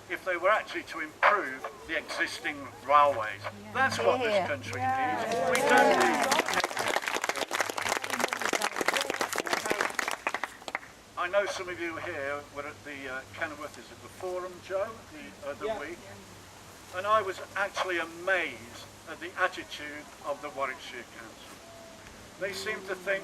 if they were actually to improve the existing railways. That's what this country needs. We don't need... I know some of you here were at the Kenilworth, is it the Forum, Joe, the other week? And I was actually amazed at the attitude of the Warwickshire Council. They seem to think,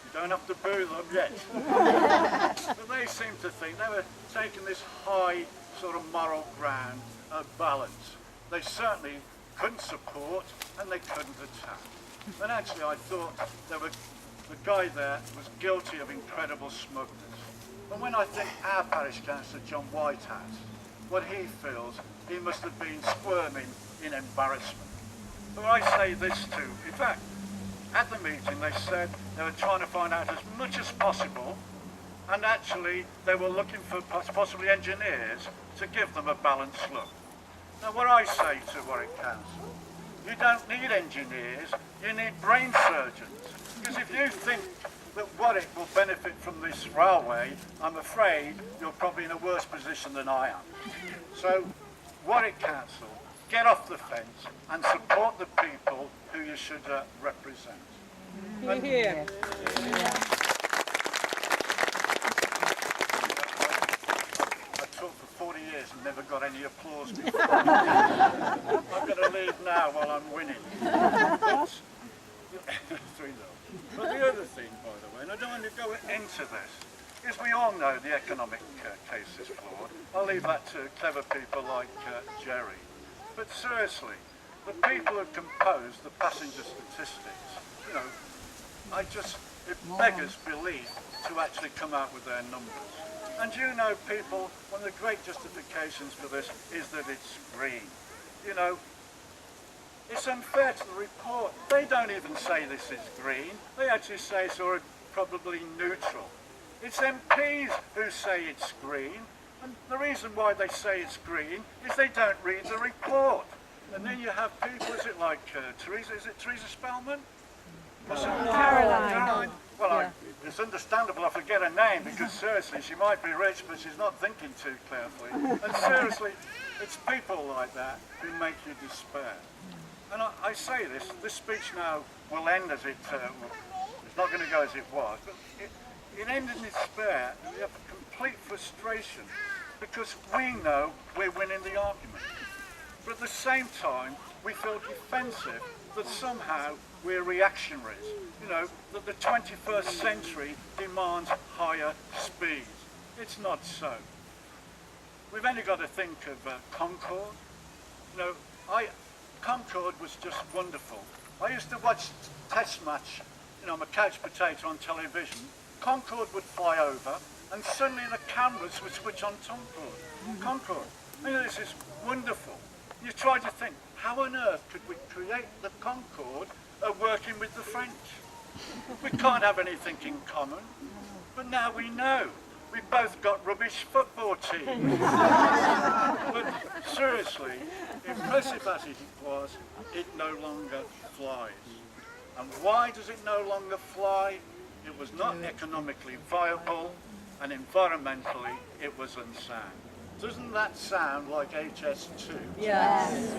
you don't have to boo them yet, but they seem to think they were taking this high sort of moral ground of balance. They certainly couldn't support and they couldn't attack. And actually I thought the guy there was guilty of incredible smugness. And when I think our parish councillor, John Whitehouse, what he feels, he must have been squirming in embarrassment. But I say this too, in fact, at the meeting they said they were trying to find out as much as possible, and actually they were looking for possibly engineers to give them a balanced look. Now what I say to Warwick Council, you don't need engineers, you need brain surgeons. Because if you think that Warwick will benefit from this railway, I'm afraid you're probably in a worse position than I am. So Warwick Council, get off the fence and support the people who you should represent. Here. I taught for 40 years and never got any applause before. I'm going to leave now while I'm winning. But, 3-0. But the other thing, by the way, and I don't want to go into this, is we all know the economic case is flawed. I'll leave that to clever people like Jerry. But seriously, the people who composed the passenger statistics, you know, it beggars belief to actually come out with their numbers. And you know, people, one of the great justifications for this is that it's green. You know, it's unfair to the report. They don't even say this is green. They actually say it's probably neutral. It's MPs who say it's green. And the reason why they say it's green is they don't read the report. And then you have people, is it like Teresa, is it Teresa Spellman? Caroline. Well, it's understandable I forget her name because seriously, she might be rich, but she's not thinking too carefully. And seriously, it's people like that who make you despair. And I say this speech now will end as it's not going to go as it was, but it ended in despair. We have complete frustration because we know we're winning the argument. But at the same time, we feel defensive that somehow we're reactionaries. You know, that the 21st century demands higher speeds. It's not so. We've only got to think of Concorde. You know, Concorde was just wonderful. I used to watch Test match, you know, I'm a couch potato on television. Concorde would fly over and suddenly the cameras would switch on Concorde. You know, this is wonderful. You try to think, how on earth could we create the Concorde working with the French? We can't have anything in common. But now we know. We've both got rubbish football teams. But seriously, impressive as it was, it no longer flies. And why does it no longer fly? It was not economically viable, and environmentally it was unsound. Doesn't that sound like HS2? Yes.